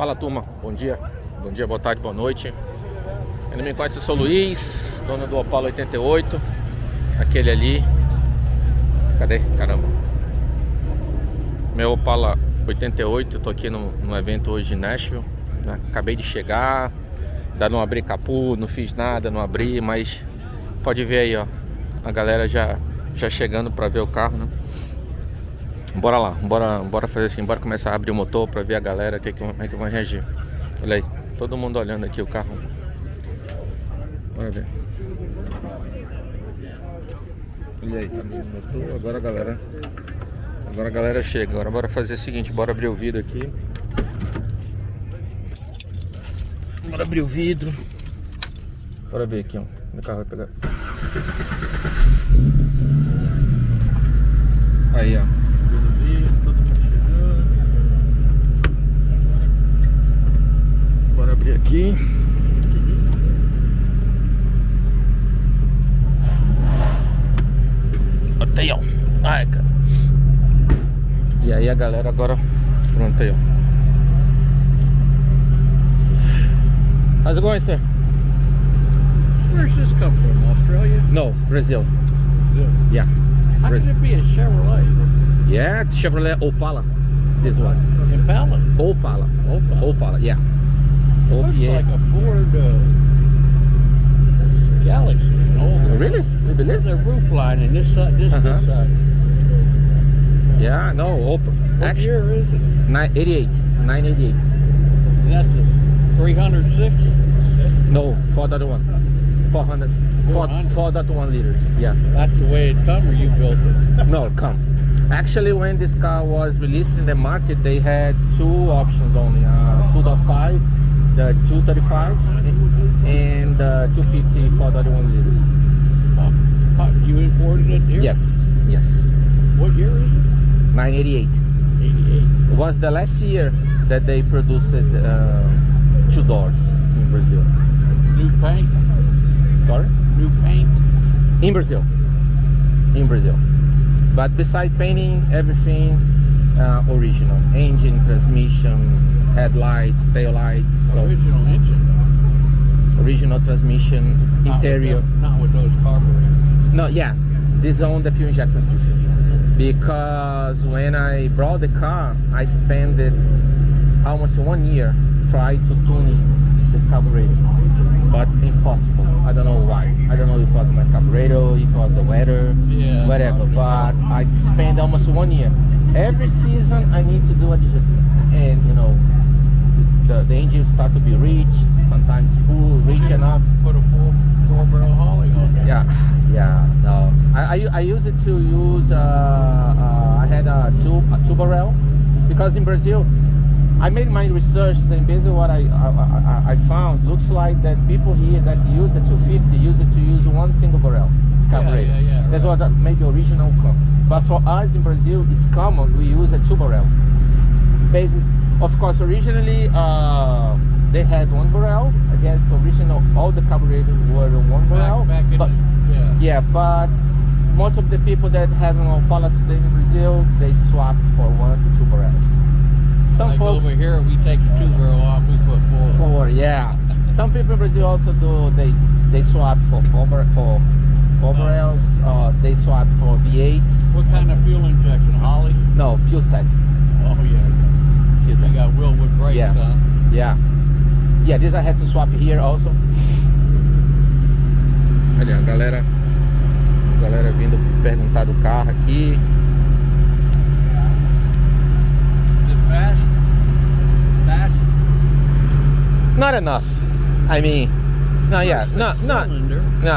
Fala turma, bom dia, boa tarde, boa noite. Quem não me conhece, eu sou o Luiz, dono do Opala 88. Aquele ali, cadê? Caramba, meu Opala 88. Eu tô aqui num evento hoje em Nashville, né? Acabei de chegar, ainda não abri capô, não fiz nada, não abri, mas pode ver aí, ó, a galera já chegando pra ver o carro, né? Bora lá, bora fazer assim, bora começar a abrir o motor pra ver a galera, como é que vai reagir. Olha aí, todo mundo olhando aqui o carro. Bora ver. Olha aí, abriu o motor, agora a galera chega. Agora bora fazer o seguinte, bora abrir o vidro aqui. Bora abrir o vidro. Bora ver aqui, ó, o carro vai pegar. Aí, ó. Todo mundo chegando. Bora abrir aqui. Até aí, ó. Ai, cara. E aí a galera agora. Pronto aí, ó. How's it going, sir? Where's this come from? Australia? No, Brazil. Brazil. Yeah. How could it be a Chevrolet? Yeah, Chevrolet Opala. This one. Impala? Opala. Opala, yeah. Looks yeah. like a Ford Galaxy. Oh, really? You believe? There's a roof line in this side, this side. Yeah, no, Opala. What year is it? 988. 988. And that's a 306? No, 4.1. 400. 4.1 liters. Yeah. That's the way it come, or you built it? No, come. Actually, when this car was released in the market, they had two options only: 2.5, the 235, and 250 4.1 liters. You imported it here? Yes. What year is it? 988. 88. It was the last year that they produced two doors in Brazil. New paint? Sorry? New paint? In Brazil. But besides painting, everything original. Engine, transmission, headlights, taillights. Original engine? Original transmission, interior. Not with those carburetors? No, yeah. This is on the fuel injection system. Because when I brought the car, I spent almost 1 year trying to tune the carburetor. But impossible. I don't know why. I don't know if it was my carburetor, if it was the weather, whatever. But I spent almost 1 year. Every season I need to do adjustment. And you know, the engine start to be rich, sometimes full, rich enough. Put a four barrel Holly on there. Yeah, no. I used it to use, I had a two barrel. Because in Brazil, I made my research, and basically what I found, looks like that people here that use the 250 use it to use one single barrel carburetor. Yeah, That's right. what made the original come. But for us in Brazil, it's common we use a 2 barrel. Basically, of course, originally they had 1 barrel. I guess original all the carburetors were 1 barrel. Back in but but most of the people that have an Opala today in Brazil, they swap for 1 to 2 barrels. Some like folks over here, we take the 2 barrel off, we put 4. 4, yeah. Some people in Brazil also do. They swap for 4 barrels. They swap for V8. What kind of fuel injection? Holly? No, fuel tech. Oh yeah. They got Wilwood brakes, Yeah. huh? Yeah, this I had to swap here also. Olha, a galera vindo perguntar do carro aqui. Fast? Not enough. I mean, no, yeah, no,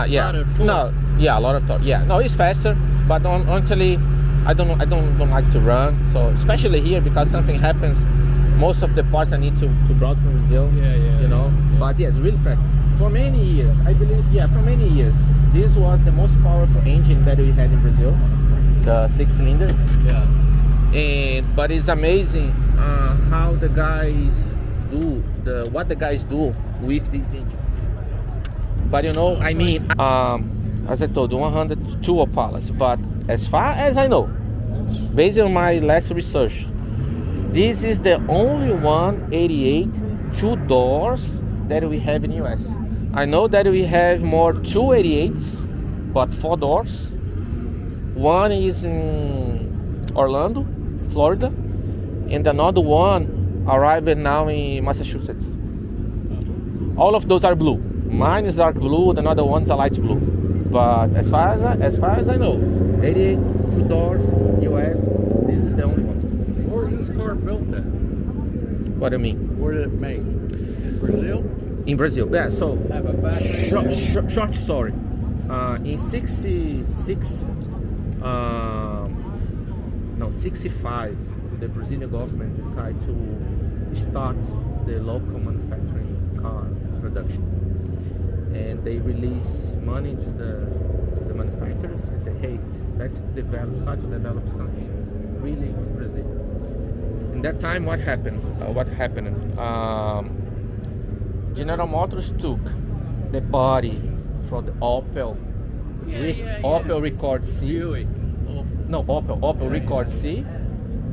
yeah, no, yeah, a lot of torque. Yeah, no, it's faster, but honestly, I don't like to run. So especially here, because something happens, most of the parts I need to brought from Brazil. You know. Yeah. But yes, really fast. For many years, I believe, for many years, this was the most powerful engine that we had in Brazil, the 6 cylinders. Yeah. But it's amazing how the guys do what the guys do with this engine. But you know, I mean, as I told you, 102 Opalas. But as far as I know, based on my last research, This is the only 188 two doors that we have in US. I know that we have more 288s, but 4 doors. One is in Orlando, Florida, and another one arrived now in Massachusetts. All of those are blue. Mine is dark blue, the other one's a light blue. But as far as I know, 88 two doors, US. This is the only one. Where is this car built at? What do you mean? Where did it made? In Brazil? In Brazil, yeah. So Have a factory? short story. In 66, 65, the Brazilian government decided to start the local manufacturing car production, and they release money to the manufacturers and say, hey, let's start to develop something really in Brazil. In that time, what happened? General Motors took the body from the Opel, Opel Record C. Buick. No, Opel Record C,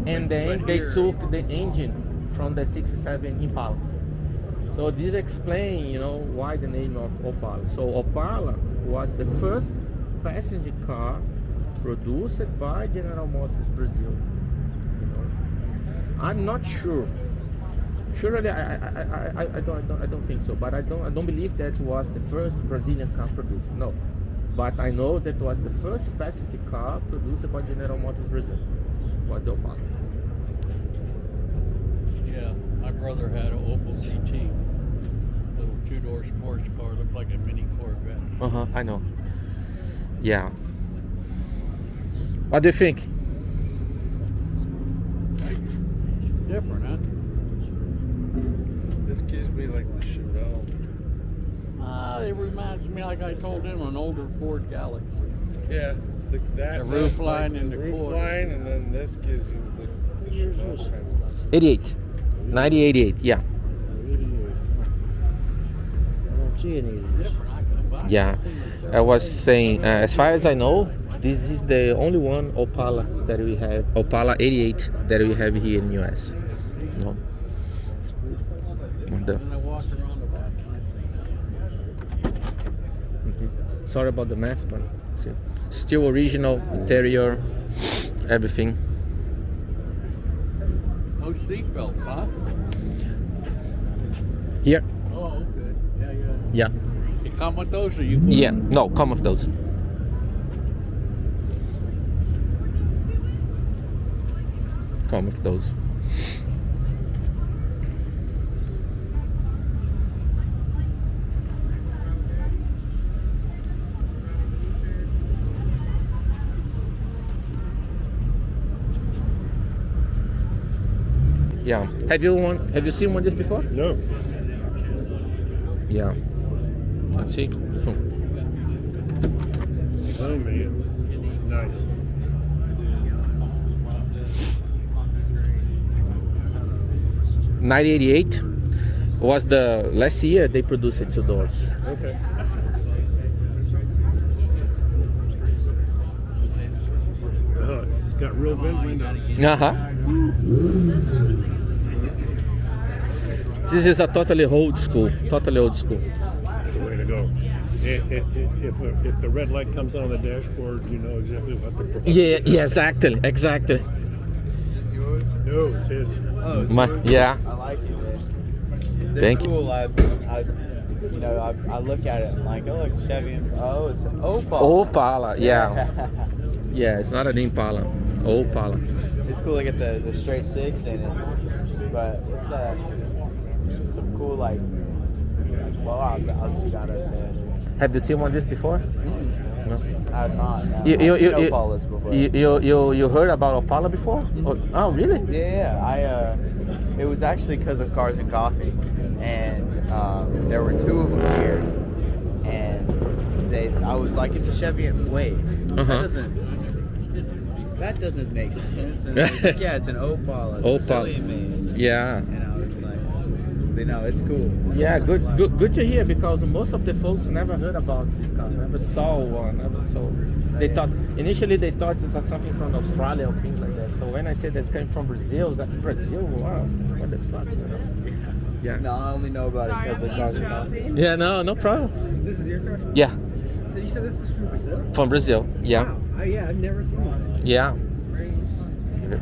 and then they took the engine from the 67 Impala. So this explains, why the name of Opala. So Opala was the first passenger car produced by General Motors Brazil. I'm not sure. Surely, I don't think so. But I don't believe that was the first Brazilian car produced. No, but I know that was the first passenger car produced by General Motors Brazil. Was the Opala. Yeah, my brother had an Opel CT. Little two-door sports car, looked like a mini Corvette. I know. Yeah. What do you think? Different, huh? This gives me like the Chevelle. It reminds me, like I told him, an older Ford Galaxy. Yeah, The roof line and the roof core. line, and then this gives you the Chevelle kind of. 88. 9088, yeah. 88. I don't see any of these. Different. I can buy it. Yeah. I was saying, as far as I know, this is the only one Opala that we have, Opala 88 that we have here in US. No. And I walked around the back and I see. Sorry about the mess, but see, still original interior, everything. No seat belts, huh? Here, Oh, okay. Yeah. yeah, You come with those or you put yeah. No, come with those. Come with those. Yeah. Have you seen one just before? No. Yeah. Let's see. Oh man. Nice. '88 was the last year they produced it two doors. Okay. It's got real vent windows. This is a totally old school. Totally old school. That's the way to go. If the red light comes on the dashboard, you know exactly what the problem Yeah, exactly. No, it's his. Oh, Yeah. I like it. They're Thank you. cool. I look at it and like, oh, look, Chevy. Oh, it's an Opala. Opala, yeah. Yeah, it's not an Impala. Opala. It's cool to get the straight six in it. But what's that? Some cool like. Well, I'll just got it there. Have you seen one this before? No. I have not. No. You I've seen Opalas before. you heard about Opala before? Oh, really? Yeah. It was actually because of Cars and Coffee, and there were two of them here, and I was like, it's a Chevy. Wait, that doesn't make sense. And I was like, yeah, it's an Opala. It's Opala. Brazilian made. Yeah. And I was like, they know. It's cool. Yeah, good to hear, because most of the folks never heard about this car, never saw one, they thought initially it was something from Australia or things like that. So when I said that's coming from Brazil, that's Brazil. Wow, what the fuck? You know? Yeah. No, I only know about it because of cars and coffee. Yeah, no problem. This is your car? Yeah, You said this is from Brazil? from Brazil. Yeah, Wow. Oh, yeah, I've never seen one. yeah.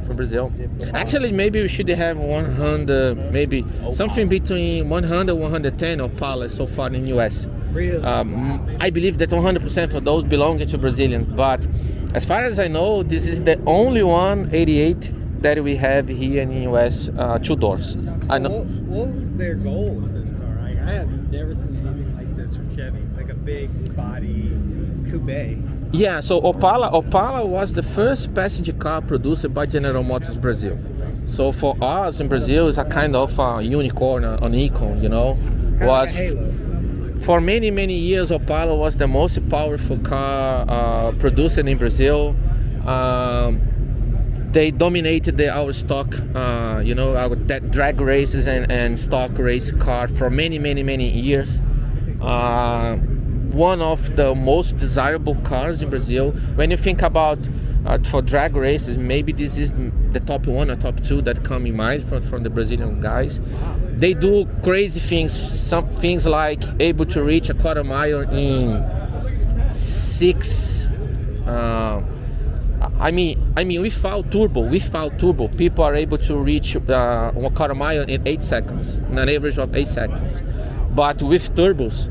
From Brazil. Actually, maybe we should have 100, maybe something between 100 and 110 Opala so far in US. Really? I believe that 100% of those belonging to Brazilians, but as far as I know, this is the only one 88 that we have here in the US, 2 doors. I know. What was their goal with this car? I have never seen anything like this from Chevy. It's like a big body coupe. Yeah, so Opala was the first passenger car produced by General Motors Brazil. So for us in Brazil, it's a kind of a unicorn, an icon, you know. Kind of like a halo. For many years, Opala was the most powerful car produced in Brazil. They dominated our stock, our drag races and stock race car for many years. One of the most desirable cars in Brazil. When you think about for drag races, maybe this is the top 1 or top 2 that come in mind from the Brazilian guys. They do crazy things, some things like able to reach a quarter mile in 6. Without turbo, people are able to reach 1 quarter mile in 8 seconds, an average of 8 seconds. But with turbos,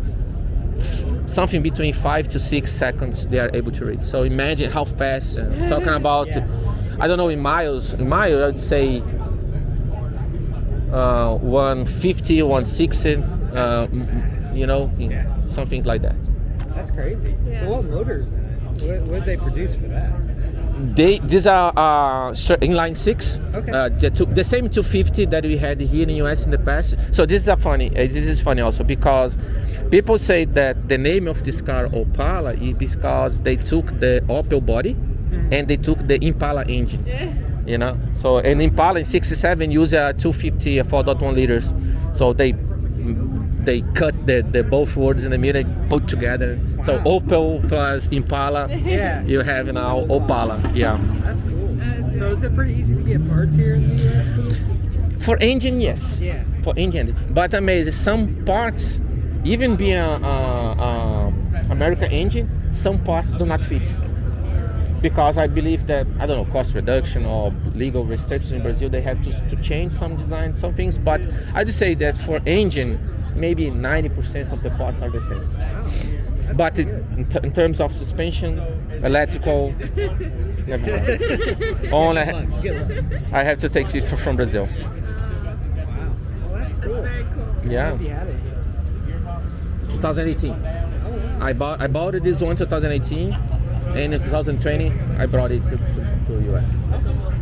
something between 5 to 6 seconds they are able to reach. So imagine how fast. Talking about, I don't know, in miles, I'd say 150, 160, something like that. That's crazy. Yeah. So what motors in it? What did they produce for that? These are inline 6. Okay. The same 250 that we had here in the US in the past. So this is funny also, because people say that the name of this car Opala is because they took the Opel body and they took the Impala engine. You know, so an Impala in 67 used a 250 4.1 liters. So they cut the both words in the middle, put together. So Opel plus Impala, Yeah. you have now Opala. Yeah. That's cool. So is it pretty easy to get parts here in the US for this? For engine, yes. Yeah. For engine, but amazing. Some parts, even being a American engine, some parts do not fit. Because I believe that, I don't know, cost reduction or legal restrictions in Brazil, they have to change some design, some things. But I would say that for engine, maybe 90% of the parts are the same. But in terms of suspension, electrical, never mind. Only I have to take it from Brazil. Wow. Well, that's cool. Very cool. Yeah. If you had it. 2018. I bought this one in 2018, and in 2020 I brought it to US.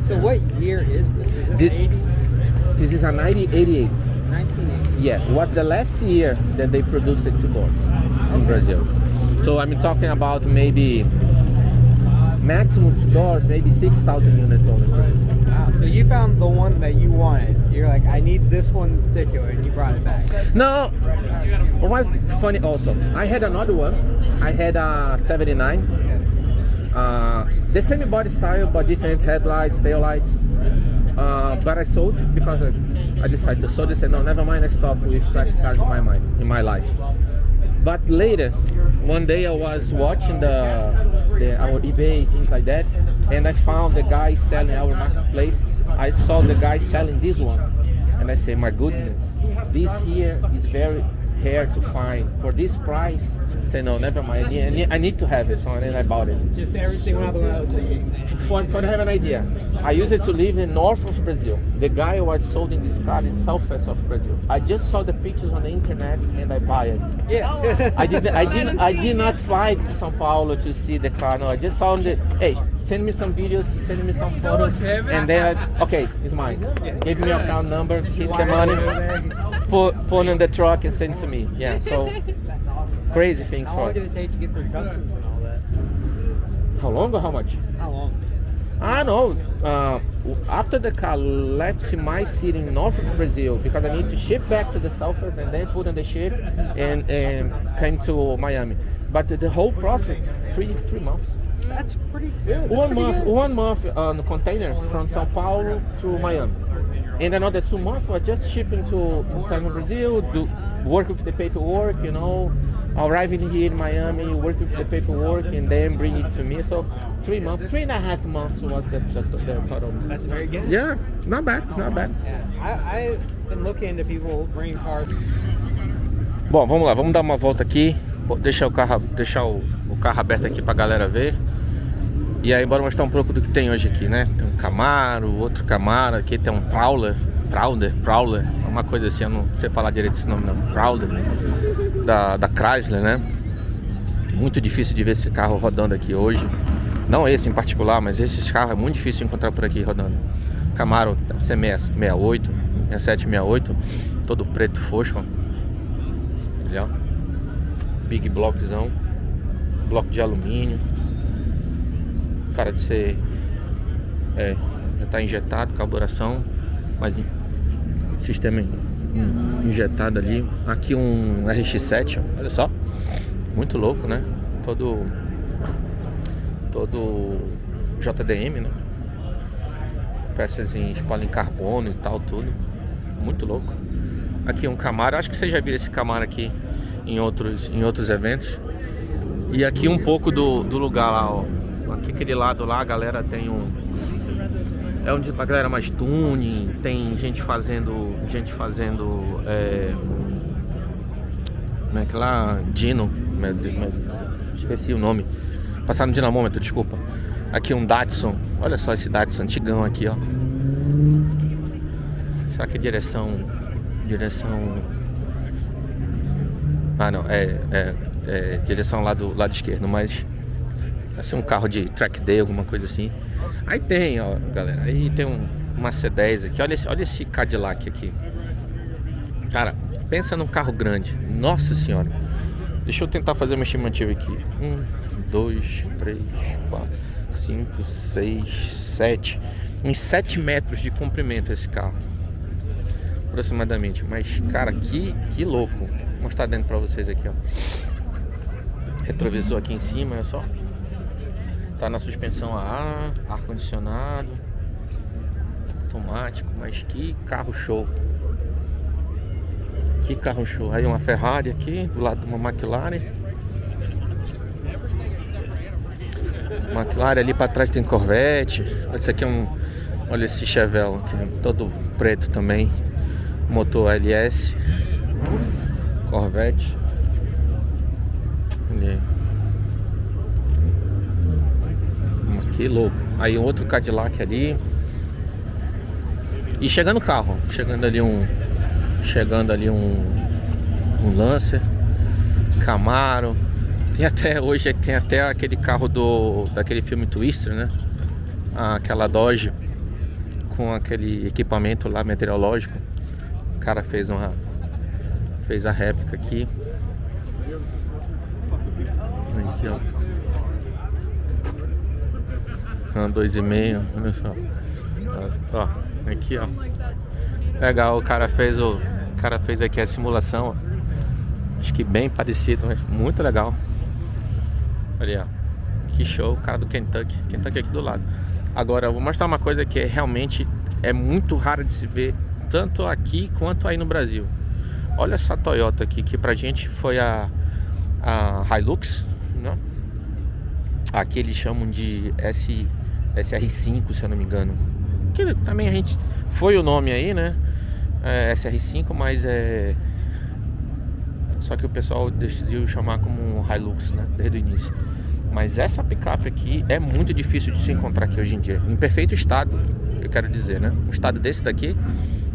So what year is this? Is this Did- 80s? This is a 1988. 1980. Yeah, it was the last year that they produced the 2 doors in Brazil. So I'm talking about maybe maximum 2 doors, maybe 6,000 units only produced. Wow. So you found the one that you wanted. You're like, I need this one in particular, and you brought it back. No, it was funny also. I had another one. I had a 79. The same body style, but different headlights, tail lights. But I sold because I decided to sell. I said, no, never mind. I stopped with classic cars in my life. But later, one day I was watching our eBay, things like that, and I found the guy selling our marketplace. I saw the guy selling this one, and I said, my goodness, this here is very rare to find for this price. I said, no, never mind. I need to have it, so then I bought it. Just everything went out the window. For to have an idea, I used it to live in north of Brazil. The guy was sold in this car in southwest of Brazil. I just saw the pictures on the internet and I buy it. Yeah. I did not fly to São Paulo to see the car. No, I just saw hey, send me some videos, send me some photos, and then okay, it's mine. Give me your account number, keep the money, put in the truck and send it to me. Yeah, so That's awesome. crazy things How for long it. did it take to get through customs and all that? How long or how much? How long? Ah, no. After the car left my city in north of Brazil, because I need to ship back to the south and then put on the ship and came to Miami. But the whole process, three months. That's pretty good. One month on the container from São Paulo to Miami. And another 2 months was just shipping to Brazil, work with the paperwork, you know, arriving here in Miami, work with the paperwork, and then bring it to me. So 3 months, 3.5 months was the total. That's very good. Yeah, not bad, it's not bad. Yeah, I've been looking into people bringing cars. Bom, vamos lá, vamos dar uma volta aqui. Deixar o carro aberto aqui pra galera ver. E aí, bora mostrar um pouco do que tem hoje aqui, né? Tem um Camaro, outro Camaro, aqui tem um Prowler, uma coisa assim, eu não sei falar direito esse nome não, Prowler, da Chrysler, né? Muito difícil de ver esse carro rodando aqui hoje. Não esse em particular, mas esses carros é muito difícil de encontrar por aqui rodando. Camaro deve ser 68, 67, 68, todo preto fosco, entendeu? Big blockzão, bloco de alumínio. Cara de ser já está injetado, carburação, mas sistema injetado ali. Aqui um RX-7, olha só, muito louco, né? Todo JDM, né? Peças em espalha em carbono e tal, tudo muito louco. Aqui um Camaro, acho que vocês já viram esse Camaro aqui em outros eventos. E aqui um pouco do lugar lá, ó. Aqui aquele lado lá, a galera tem onde a galera mais tuning, tem gente fazendo como é que lá, Dino, esqueci o nome, passar no dinamômetro, desculpa. Aqui um Datsun, olha só esse Datsun antigão aqui, ó. Será que é direção, ah não, é direção lá do lado esquerdo, mas assim, um carro de track day, alguma coisa assim. Aí tem, ó, galera, aí tem uma C10 aqui, olha esse Cadillac aqui. Cara, pensa num carro grande, nossa senhora. Deixa eu tentar fazer uma estimativa aqui. 1, 2, 3, 4, 5, 6, 7. Uns 7 metros de comprimento esse carro, aproximadamente. Mas, cara, que louco. Vou mostrar dentro pra vocês aqui, ó. Retrovisor aqui em cima, olha só. Tá na suspensão a ar, ar-condicionado, automático, mas que carro show. Que carro show. Aí uma Ferrari aqui, do lado de uma McLaren. McLaren ali pra trás tem Corvette. Esse aqui é olha esse Chevelle aqui, todo preto também. Motor LS. Corvette. Olha aí. Que louco. Aí outro Cadillac ali. E chegando o carro, chegando ali um Lancer, Camaro. Tem até aquele carro daquele filme Twister, né? Aquela Dodge com aquele equipamento lá meteorológico. O cara fez a réplica aqui. Aqui, ó. 2,5, olha só. Ó, aqui, ó. Legal, o cara fez aqui a simulação, ó. Acho que bem parecido, mas muito legal. Olha, ó. Que show, o cara do Kentucky aqui do lado. Agora eu vou mostrar uma coisa que realmente é muito rara de se ver, tanto aqui quanto aí no Brasil. Olha essa Toyota aqui, que pra gente foi a Hilux, né? Aqui eles chamam de SR5, se eu não me engano. Que também a gente foi o nome aí, né? SR5, mas só que o pessoal decidiu chamar como Hilux, né? Desde o início. Mas essa picape aqui é muito difícil de se encontrar aqui hoje em dia. Em perfeito estado, eu quero dizer, né? Um estado desse daqui,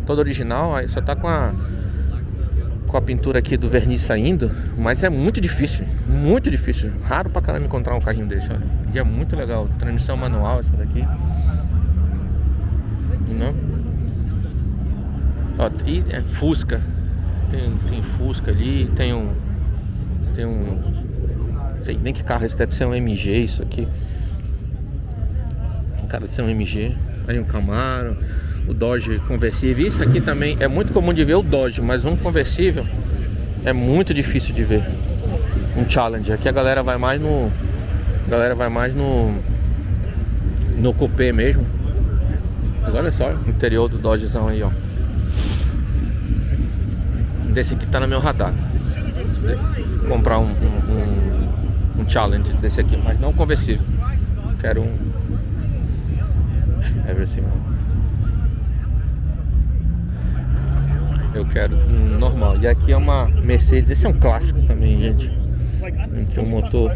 todo original, aí só tá com a pintura aqui do verniz saindo, mas é muito difícil, raro pra caramba encontrar um carrinho desse, olha. E é muito legal, transmissão manual essa daqui, não? Ó, e Fusca, tem Fusca ali, tem um, sei nem que carro esse, deve ser um MG isso aqui. cara de ser um MG. Aí um Camaro, o Dodge conversível. Isso aqui também é muito comum de ver o Dodge, mas um conversível é muito difícil de ver. Um Challenger. Aqui a galera vai mais no... no coupé mesmo. Mas olha só o interior do Dodgezão aí, ó. Desse aqui tá no meu radar. Comprar um Challenger desse aqui, mas não conversível. Quero um Everything. Eu quero um normal. E aqui é uma Mercedes. Esse é um clássico também, gente. Aqui um motor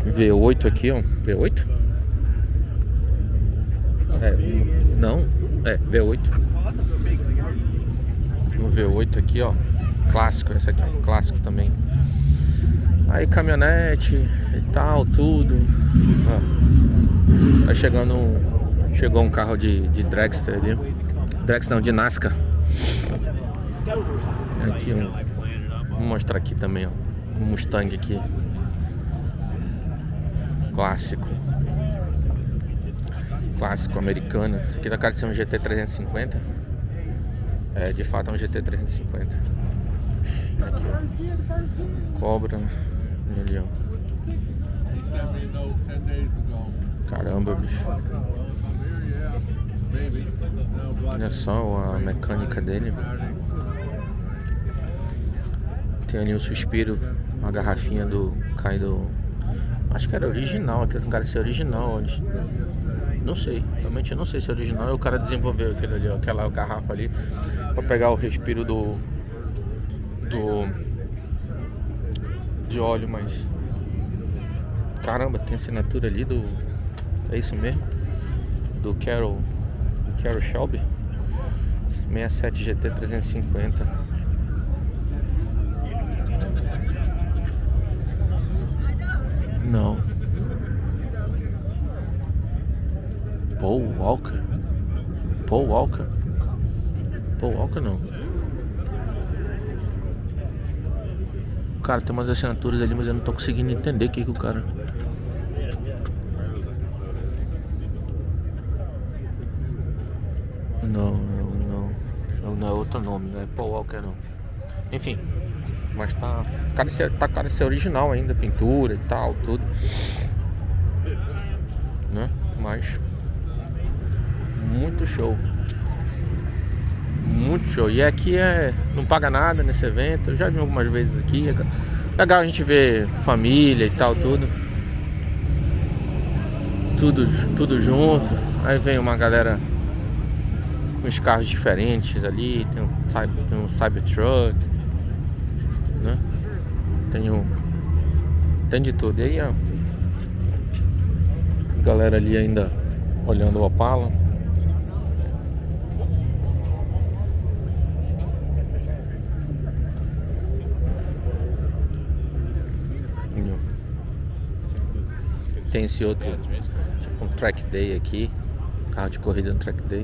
V8 aqui, ó. V8? Não, V8. Um V8 aqui, ó. Clássico, esse aqui é um clássico também. Aí caminhonete e tal, tudo. Ó. Tá chegou um carro de dragster ali. Dragster não, de NASCAR. Aqui vou mostrar aqui também, ó. Um Mustang aqui. Clássico. Clássico americano. Esse aqui tá cara de ser um GT 350. É, de fato é um GT 350. Aqui, ó. Cobra. Ali, ó. Caramba, bicho. Olha só a mecânica dele. Tem ali um suspiro, uma garrafinha do Kaido. Acho que era original, aquele cara ser original. Não sei, realmente eu não sei se é original. E o cara desenvolveu aquele ali, ó, aquela garrafa ali pra pegar o respiro de óleo, mas caramba, tem assinatura ali do... É isso mesmo? Do Carol Shelby 67 GT 350. Não. Paul Walker não. Cara, tem umas assinaturas ali, mas eu não tô conseguindo entender o que o cara... Não é outro nome, não é Paul Walker não. Enfim, mas tá cara de ser original ainda, pintura e tal, tudo, né? Mas muito show. Muito show. E aqui não paga nada nesse evento. Eu já vi algumas vezes aqui. É legal a gente ver família e tal, tudo junto. Aí vem uma galera com os carros diferentes ali. Tem um Cybertruck, né? Tem de tudo. E aí, ó, galera ali ainda olhando o Opala. Tem esse outro, tipo um track day aqui. Carro de corrida no track day.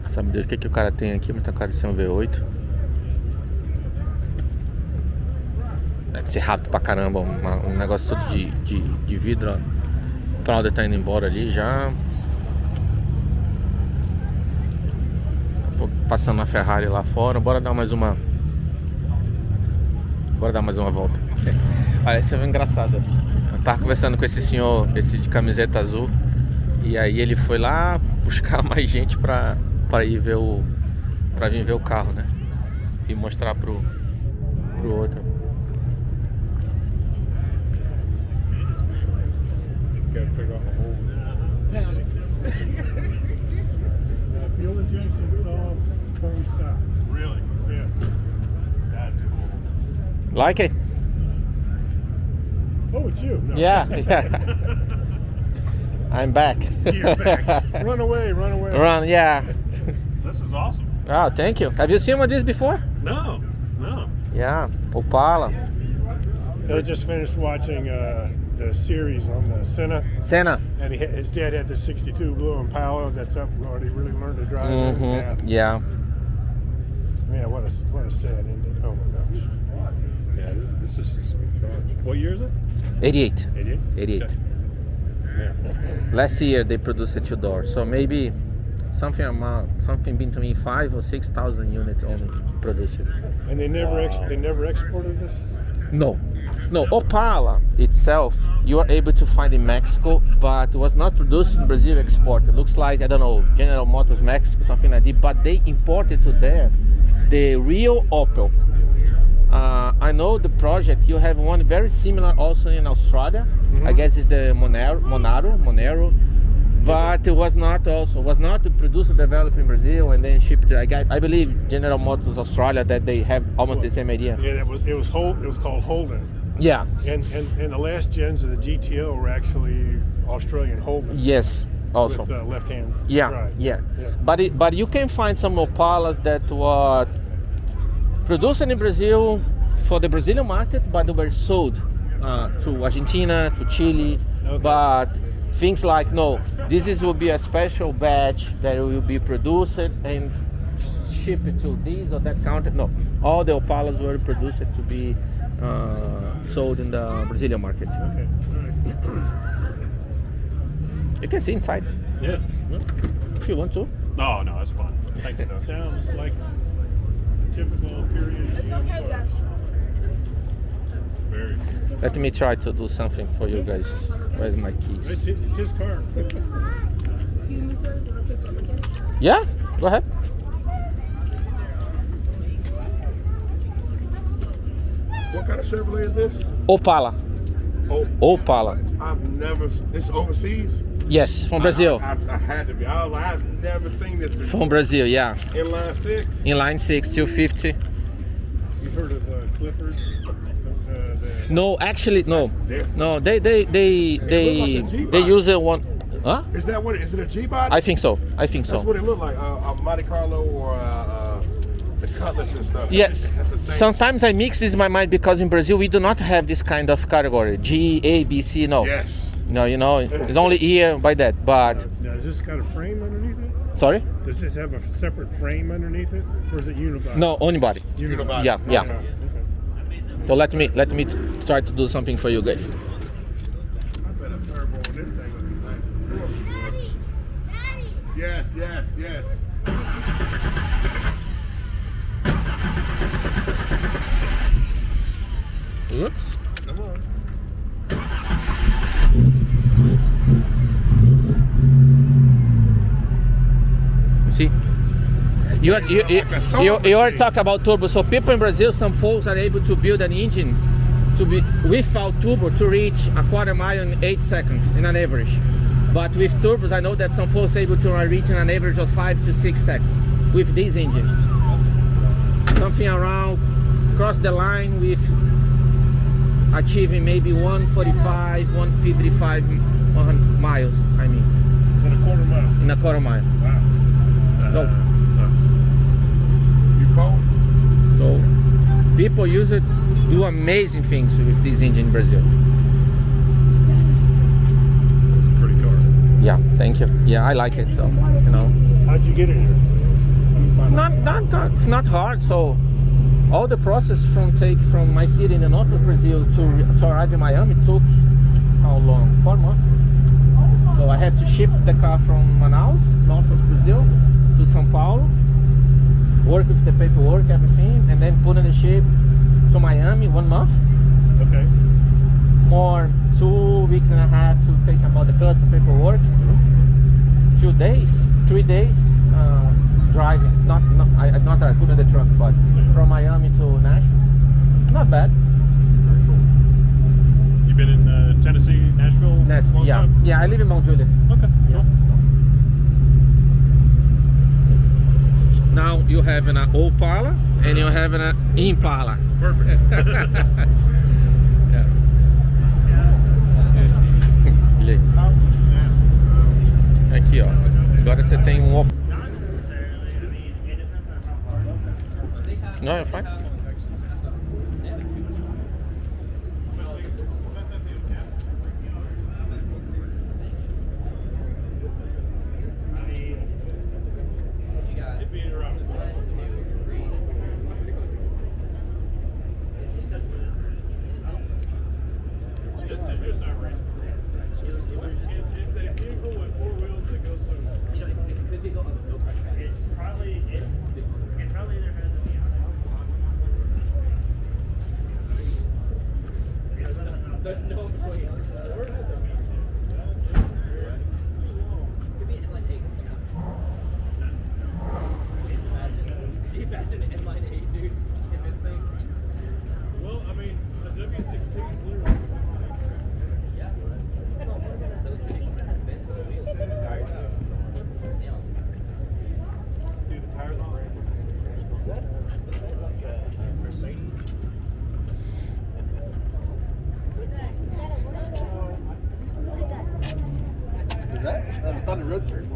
Sabe Deus o que o cara tem aqui, mas tá cara de ser um V8. Deve ser rápido pra caramba, um negócio todo de vidro, ó. O Prado tá indo embora ali já. Passando na Ferrari lá fora. Bora dar mais uma volta. Olha, isso é engraçado. Eu tava conversando com esse senhor, esse de camiseta azul. E aí ele foi lá buscar mais gente pra ir ver pra vir ver o carro, né? E mostrar pro outro. Like it? Oh, it's you. No. Yeah. I'm back. You're back. Run away. Run, yeah. This is awesome. Oh, thank you. Have you seen one of these before? No. Yeah, Opala. I just finished watching the series on the Senna. And his dad had the 62 blue Opala that's up. Already really learned to drive. Mm-hmm. Yeah. Yeah, what a sad ending. Oh my gosh. Yeah, this is a sweet car. What year is it? 88. 88? 88. Okay. Last year they produced a two-door, so maybe something between 5,000 or 6,000 units only produced. And they never exported this? No. Opala itself, you are able to find in Mexico, but was not produced in Brazil, exported. Looks like, I don't know, General Motors Mexico, something like that, but they imported to there the real Opel. I know the project, you have one very similar also in Australia. I guess it's the Monero, but it was not produced and developed in Brazil and then shipped. I believe General Motors Australia, that they have almost the same idea. Yeah, it was called Holden. Yeah. And the last gens of the GTO were actually Australian Holden. Yes, also. With left hand. Yeah, drive. yeah. But you can find some Opalas that were produced in Brazil for the Brazilian market, but they were sold to Argentina, to Chile. Okay. But things like, no, will be a special batch that will be produced and shipped to this or that country. No, all the Opalas were produced to be sold in the Brazilian market. Okay. All right. You can see inside Yeah. if you want to. No, that's fine. Thank you, though. Sounds like typical period. Very cool. Let me try to do something for you guys. Where's my keys? It's his car. Excuse me, sir. Is it okay if I look at it? Yeah, go ahead. What kind of Chevrolet is this? Opala. Oh, Opala. I've never. It's overseas. Yes, from Brazil. I had to be. I've never seen this before. From Brazil, yeah. Inline 6. Inline 6, 250. You've heard of Clifford? No, actually, no. different. No, they like a G-body. use a one. Huh? Is that what? Is it a G-body? I think so. That's what it looked like. A Monte Carlo or the Cutlass and stuff. Yes. That's the same. Sometimes I mix this in my mind because in Brazil we do not have this kind of category. G, A, B, C. No. Yes. No, it's only here by that. But Now, does this got a frame underneath it? sorry. Does this have a separate frame underneath it? Or is it unibody? No, only body. Unibody. Yeah, yeah. Okay. So let me try to do something for you guys. I bet a turbo on this thing would be nice. Yes, yes, yes. Oops. Come on. You see? You are talking about turbo. So people in Brazil, some folks are able to build an engine to be without turbo to reach a quarter mile in 8 seconds in an average. But with turbos, I know that some folks are able to reach an average of 5 to 6 seconds with this engine. Something around cross the line with achieving maybe 145, 155 miles. I mean, In a quarter mile. in a quarter mile. Wow. So, You cold? So people use it, do amazing things with this engine in Brazil. It's a pretty car. Yeah, thank you. Yeah, I like it. So How'd you get it here? it's not hard. So all the process from my city in the north of Brazil to arrive in Miami took how long? 4 months. So I had to ship the car from Manaus, north of Brazil, to São Paulo, work with the paperwork, everything, and then put in the ship to Miami 1 month. Okay. More 2 weeks and a half to take about the custom paperwork. 3 days driving. I put in the truck, but from Miami to Nashville. Not bad. Very cool. You been in Tennessee, Nashville? Long Yeah, time? yeah. I live in Mount Juliet. Okay. Cool. Now you have an Opala and you have an Impala. Perfect. Aqui, ó. Agora você tem um Opala. No, you're fine. Imagine an inline 8, dude, in this thing. Well, I mean, a W16 is literally. Yeah. So it's pretty, it has vents with the wheels. Dude, the tires on. Is that like a Mercedes? Is that? That's a Thunder Roadster.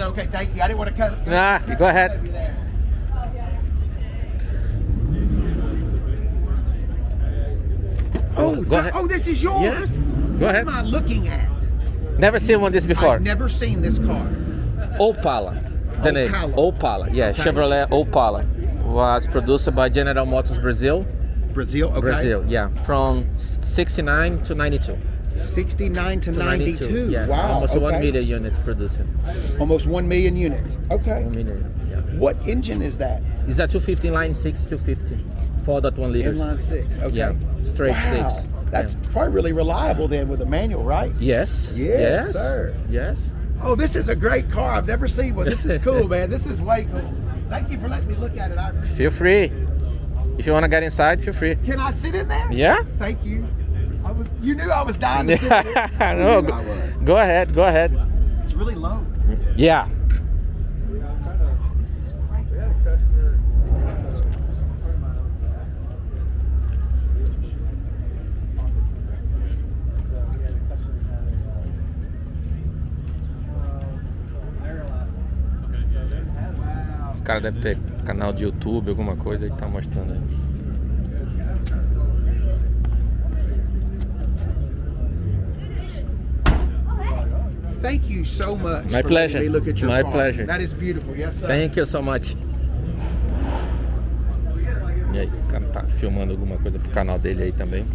Okay, thank you. I didn't want to cut it. Nah, you go ahead. Oh, Go ahead. oh, this is yours. Yes. Go What ahead. am I looking at? Never seen one this before. I've never seen this car. Opala. The name. Opala. Opala. Yeah, Okay. Chevrolet Opala. Was produced by General Motors Brazil. Brazil, okay. Brazil, yeah. From 69 to 92. 69 to 92. Yeah. Wow. Almost okay. 1 million units produced. Almost 1 million units. Okay. 1 million, yeah. What engine is that? It's a 250 line 6 250. 4.1 liters. Inline 6. Okay. Yeah, straight Wow. 6. That's Yeah. probably really reliable then with a manual, right? Yes. Yes, sir. Yes. Oh, this is a great car. I've never seen one. This is cool, man. This is way cool. Thank you for letting me look at it. Feel free. If you want to get inside, feel free. Can I sit in there? Yeah? Thank you. You knew I was dying to sit in it. No, You knew I was. go ahead. Go ahead. It's really low. Yeah. O cara deve ter canal de YouTube, alguma coisa que tá mostrando aí. Thank you so much. My for pleasure. letting me look at your My car. pleasure. That is beautiful. Yes, sir. Thank you so much. E aí, o cara tá filmando alguma coisa pro canal dele aí também.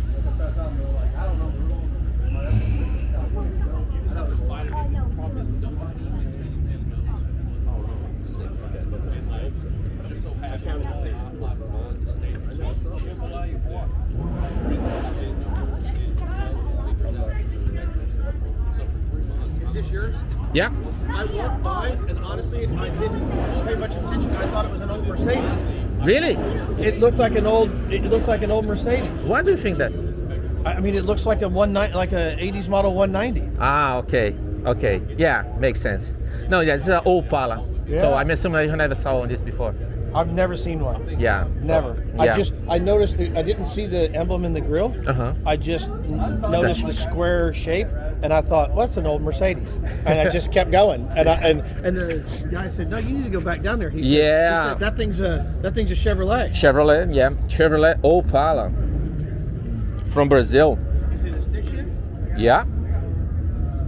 Is this yours? Yeah. I walked by and honestly, I didn't pay much attention. I thought it was an old Mercedes. Really? It looked like an old. It looked like an old Mercedes. Why do you think that? I mean, it looks like a 80s model 190. Ah, okay. Okay. Yeah, makes sense. No, yeah, this is an Opala. Yeah. So I'm assuming you never saw this before. I've never seen one. Yeah. Never. Yeah. I noticed I didn't see the emblem in the grill. Uh-huh. I just noticed the square shape, and I thought, well, that's an old Mercedes, and I just kept going. And the guy said, no, you need to go back down there. He Yeah. said, that thing's a Chevrolet. Chevrolet, yeah. Chevrolet Opala. From Brazil. Is it a stick shift? Yeah.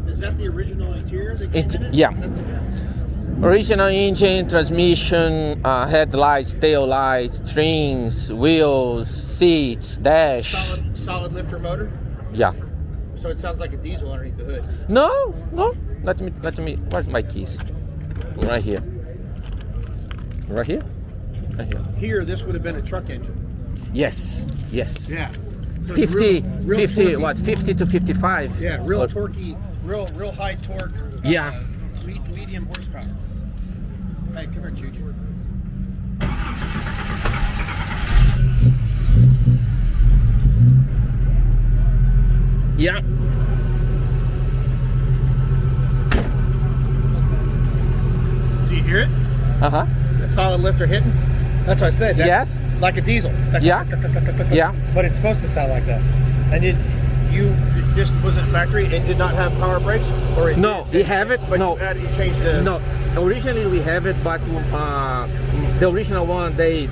Is that the original interior that came in it? Yeah. That's- Original engine, transmission, headlights, tail lights, trims, wheels, seats, dash. solid lifter motor. Yeah. So it sounds like a diesel underneath the hood. No. Let me. Where's my keys? Right here. Right here. Right here. Here, this would have been a truck engine. Yes. Yeah. 50, real 50, torquey. what? 50 to 55. Yeah, real Or- torquey, real high torque. Yeah. Medium horsepower. Hey, come here, Chooch. Yeah. Do you hear it? Uh huh. solid lifter hitting? That's what I said. That's Yes. like a diesel. Yeah. Yeah. But it's supposed to sound like that. And you just was it factory? It did not have power brakes, or it No, we have it. But No, you changed the. no. Originally we have it, but the original one they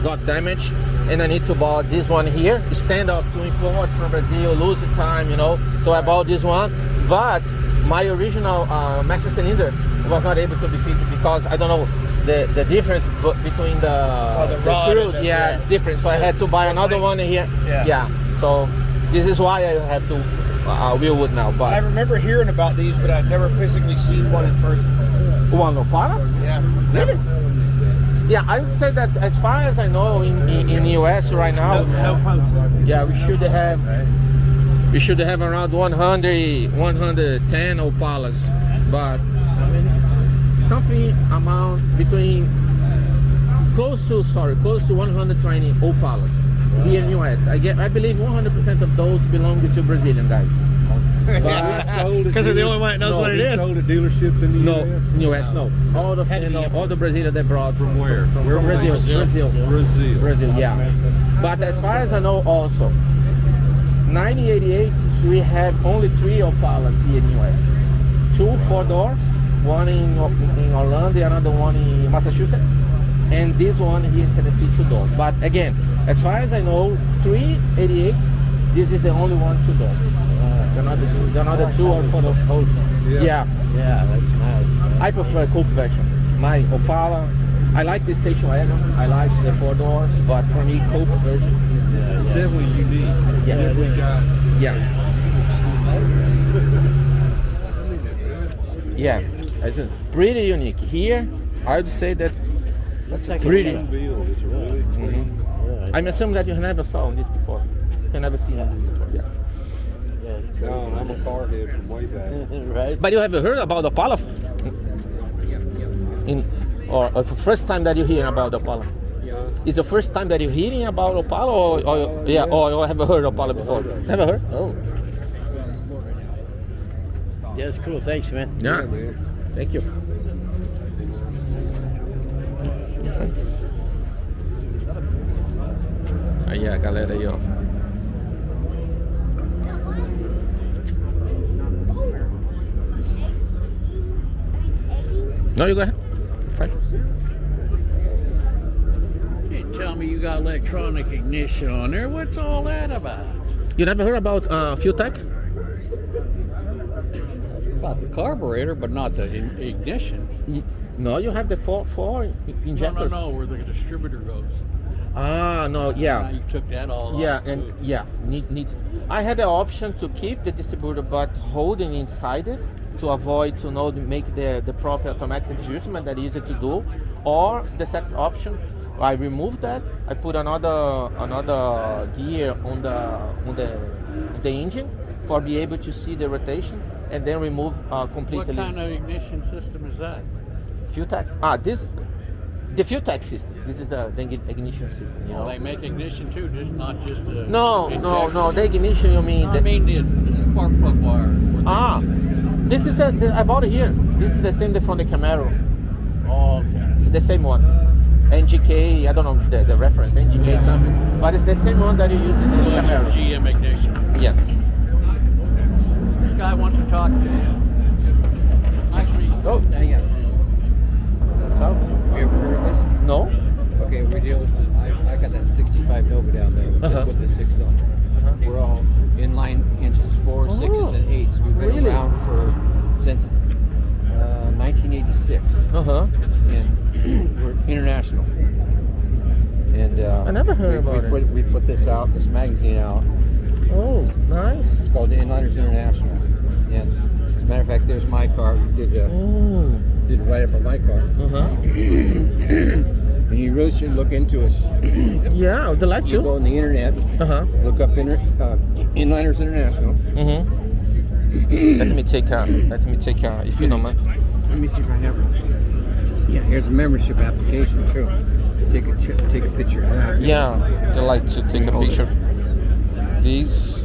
got damaged, and I need to buy this one here. Stand up to import from Brazil, lose the time, you know. So I bought this one, but my original master cylinder was not able to be fixed because I don't know the difference between the rod screws. and Yeah, it's different. So I had to buy another one here. Yeah. So this is why I have to wheel wood now. I But remember hearing about these, but I've never physically seen one in person. one Opala? Yeah. Really? Yeah, I would say that as far as I know, in US right now, yeah, we should have around 100, 110 Opalas, but something amount between close to 120 Opalas here in US. I believe 100% of those belong to Brazilian guys. Because they're the only one that knows what it is. Sold at dealerships in the No, US? in US, no. All the Brazilian they brought from where? From Brazil, yeah. But as far as I know, also 1988 we have only 3 Opalas here in US. 2 4-doors, one in Orlando, another one in Massachusetts, and this one here in Tennessee 2-door. But again, as far as I know, 388. This is the only one 2-door. The other 2 are for the whole. Yeah, that's nice. I prefer coupe version. My Opala, I like the station wagon. I like the 4 doors, but for me, coupe version is Definitely unique. Yeah. Yeah, it's pretty unique. Here, I would say that pretty. I'm assuming that you never saw this before. You never seen it before. Yeah. No, I'm a car head from way back. Right. But you have heard about Opala? Or the first time that you hear about Opala? Yeah. Is the first time that you're hearing about Opala, or have you heard Opala before? Never heard? Oh. Yeah, that's cool. Thanks, man. Yeah. man. Thank you. Aí a galera aí, ó. No, you go ahead. Fine. Hey, tell me you got electronic ignition on there. What's all that about? You never heard about fuel tech? About the carburetor, but not the ignition. No, you have the four injectors. No, where the distributor goes. Ah, no, Now yeah. you took that all Yeah, off. and yeah, need. I had the option to keep the distributor, but holding inside it to avoid to make the proper automatic adjustment that is easy to do, or the second option, I removed that. I put another gear on the engine for be able to see the rotation, and then remove completely. What kind of ignition system is that? Fuel tech? The fuel tech system. This is the ignition system. You know. They make ignition too, just not just a. No. The ignition. You mean? I mean the spark plug wire. This is I bought it here. This is the same from the Camaro. Oh, okay. It's the same one. NGK. I don't know the reference. NGK something. But it's the same one that you use in the That's Camaro. GM ignition. Yes. This guy wants to talk to you. Nice meeting you. Oh. Hang on. So, You ever heard of this? no. Okay, we deal with. I got that 65 Nova down there with the 6-cylinder. We're all inline engines, 4s, 6s, and 8s. We've been Really? around since 1986, and we're international. And I never heard about it. We put this out, this magazine out. Oh, nice. It's called the Inliners International. And as a matter of fact, there's my car. We did Oh. did a write-up on my car. And you really should look into it. Yeah, I would like You go to. on the internet, look up Inliners International. Let me take if you don't mind. Let me see if I have it. Yeah, here's a membership application too. Take a picture of that. Yeah, I like to take a picture. These.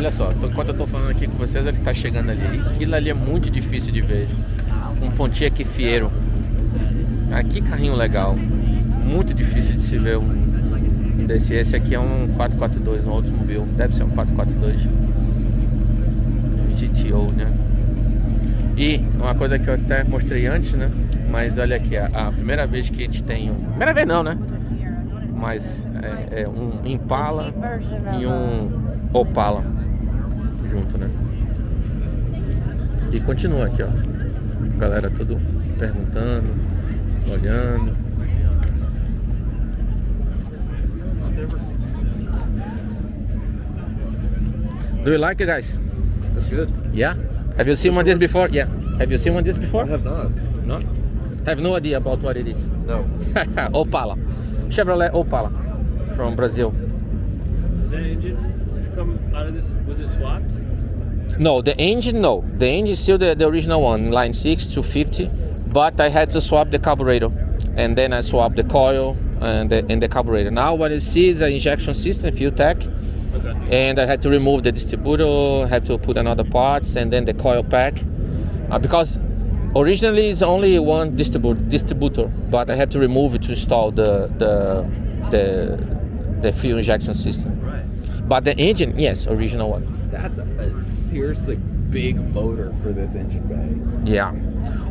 olha só, enquanto eu tô falando aqui com vocês, ele tá chegando ali. Aquilo ali é muito difícil de ver. Um pontinho aqui fiero. Aqui carrinho legal. Muito difícil de se ver um desse. Esse aqui é um 442, um automóvel. Deve ser um 442 GTO, né? E uma coisa que eu até mostrei antes, né? Mas olha aqui, a primeira vez que a gente tem primeira vez não, né? Mas é um Impala e um Opala junto, né? E continua aqui, ó. Galera tudo perguntando, olhando. Do you like it, guys? That's good. Yeah. Have you seen one of this before? Yeah. Have you seen one of this before? I have not. No. Have no idea about what it is. No. Opala. Chevrolet Opala from Brazil. Does that engine come out of this? Was it swapped? No, the engine, no. The engine is still the original one, line 6 250, but I had to swap the carburetor, and then I swapped the coil and the carburetor. Now what you see is an injection system, fuel tank, and I had to remove the distributor, have to put another parts, and then the coil pack, because originally it's only one distributor, but I had to remove it to install the fuel injection system. Right. But the engine, yes, original one. That's a seriously big motor for this engine bay. Yeah.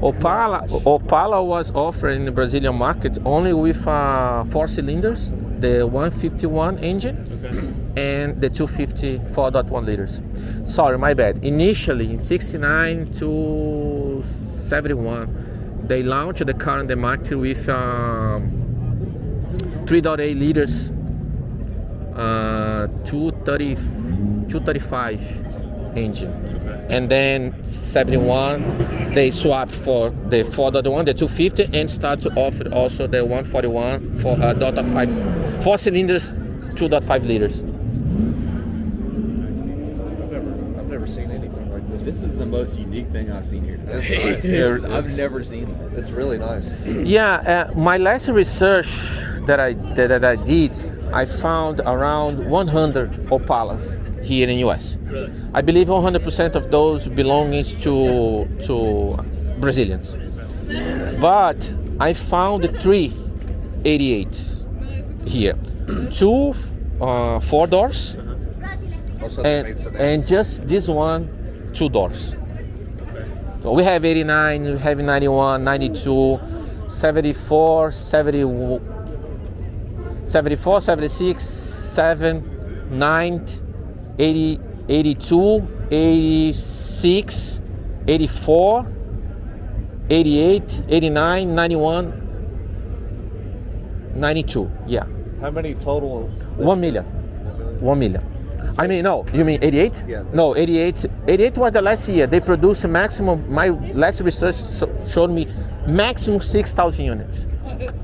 Opala was offered in the Brazilian market only with 4 cylinders, the 151 engine, and the 250 4.1 liters. Sorry, my bad. Initially, in 69 to 71, they launched the car in the market with 3.8 liters, 235 engine. And then 71, they swapped for the 4.1, the 250, and started to offer also the 141 for 0.5, 4 cylinders, 2.5 liters. I've never seen anything like this. This is the most unique thing I've seen here today. I've never seen this. It's really nice. Yeah, my last research that I did, I found around 100 Opalas here in the US. Really? I believe 100% of those belonging to Brazilians. But I found 3 88s here. 2 4 doors, and just this one 2 doors. So we have 89, we have 91, 92, 74, 74, 76, 7, 9, 80, 82, 86, 84, 88, 89, 91, 92. Yeah. How many total? 1 million. 1 million. I mean, no, you mean 88? Yeah. No, 88. 88 was the last year. They produced a maximum, my last research showed me maximum 6,000 units.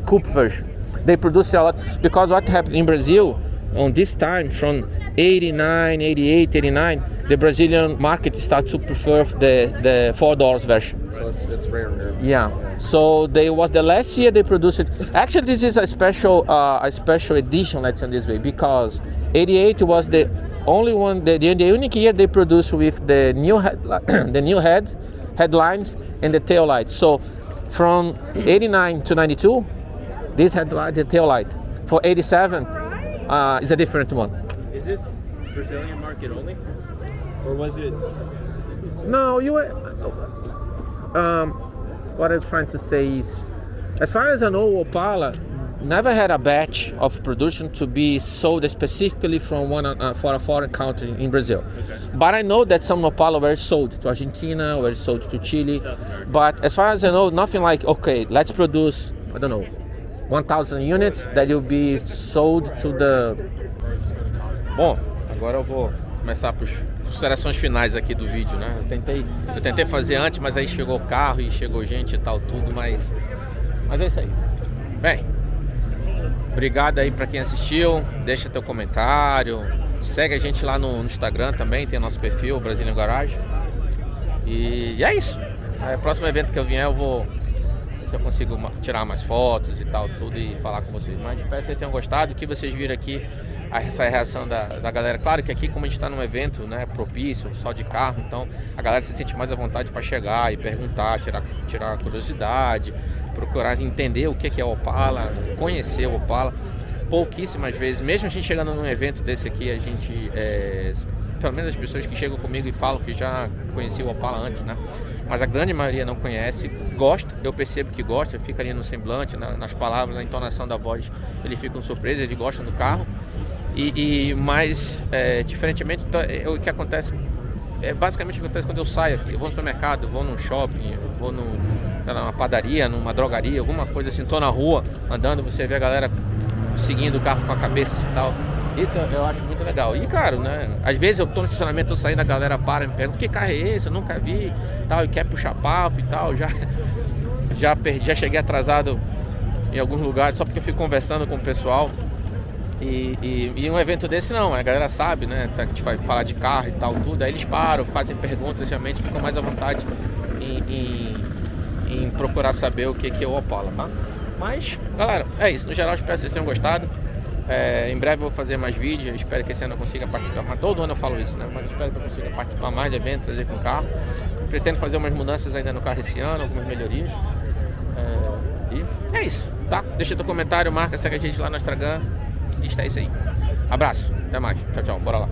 Coupe version. They produced a lot, because what happened in Brazil on this time, from 89, 88, 89, the Brazilian market started to prefer the 4 doors version. So it's rare. Yeah. So they was the last year they produced it. Actually, this is a special edition, let's say this way, because 88 was the only one, the unique year they produced with the new headlines and the tail lights. So from 89 to 92, this headlight, the tail light. For 87, is a different one. Is this Brazilian market only, or was it? No, what I'm trying to say is, as far as I know, Opala never had a batch of production to be sold specifically from for a foreign country in Brazil. Okay. But I know that some Opala were sold to Argentina, were sold to Chile. But as far as I know, nothing like, okay, let's produce, I don't know, 1,000 units that will be sold to the... Bom, agora eu vou começar para as considerações finais aqui do vídeo, né? Eu tentei fazer antes, mas aí chegou o carro e chegou gente e tal, tudo, mas é isso aí. Bem, obrigado aí para quem assistiu, deixa teu comentário, segue a gente lá no Instagram também, tem nosso perfil, Brazilian Garage. E é isso. Próximo evento que eu vier eu vou ver se eu consigo tirar mais fotos e tal, tudo, e falar com vocês. Mas espero que vocês tenham gostado, que vocês viram aqui essa reação da galera. Claro que aqui, como a gente está num evento, né, propício, só de carro, então a galera se sente mais à vontade para chegar e perguntar, tirar curiosidade, procurar entender o que é o Opala, conhecer o Opala. Pouquíssimas vezes, mesmo a gente chegando num evento desse aqui, a gente, pelo menos as pessoas que chegam comigo e falam que já conheciam o Opala antes, né? Mas a grande maioria não conhece, gosta, eu percebo que gosta, fica ali no semblante, nas palavras, na entonação da voz, eles ficam surpresos, eles gostam do carro. Mas, diferentemente, o que acontece, basicamente o que acontece quando eu saio aqui, eu vou no supermercado, eu vou num shopping, eu vou numa padaria, numa drogaria, alguma coisa assim, tô na rua, andando, você vê a galera seguindo o carro com a cabeça e tal. Isso eu acho muito legal. E claro, né? Às vezes eu tô no estacionamento, tô saindo, a galera para e me pergunta: que carro é esse? Eu nunca vi, tal, e quer puxar papo e tal. Já cheguei atrasado em alguns lugares só porque eu fico conversando com o pessoal. E um evento desse não, a galera sabe, né? A gente vai falar de carro e tal, tudo. Aí eles param, fazem perguntas, realmente ficam mais à vontade em procurar saber o que é o Opala, tá? Mas, galera, é isso. No geral, espero que vocês tenham gostado. Em breve eu vou fazer mais vídeos. Espero que esse ano eu consiga participar. Todo ano eu falo isso, né? Mas espero que eu consiga participar mais de eventos, trazer com o carro. Pretendo fazer umas mudanças ainda no carro esse ano, algumas melhorias. E é isso, tá? Deixa teu comentário, marca, segue a gente lá no Instagram. E está isso aí. Abraço, até mais. Tchau, tchau. Bora lá.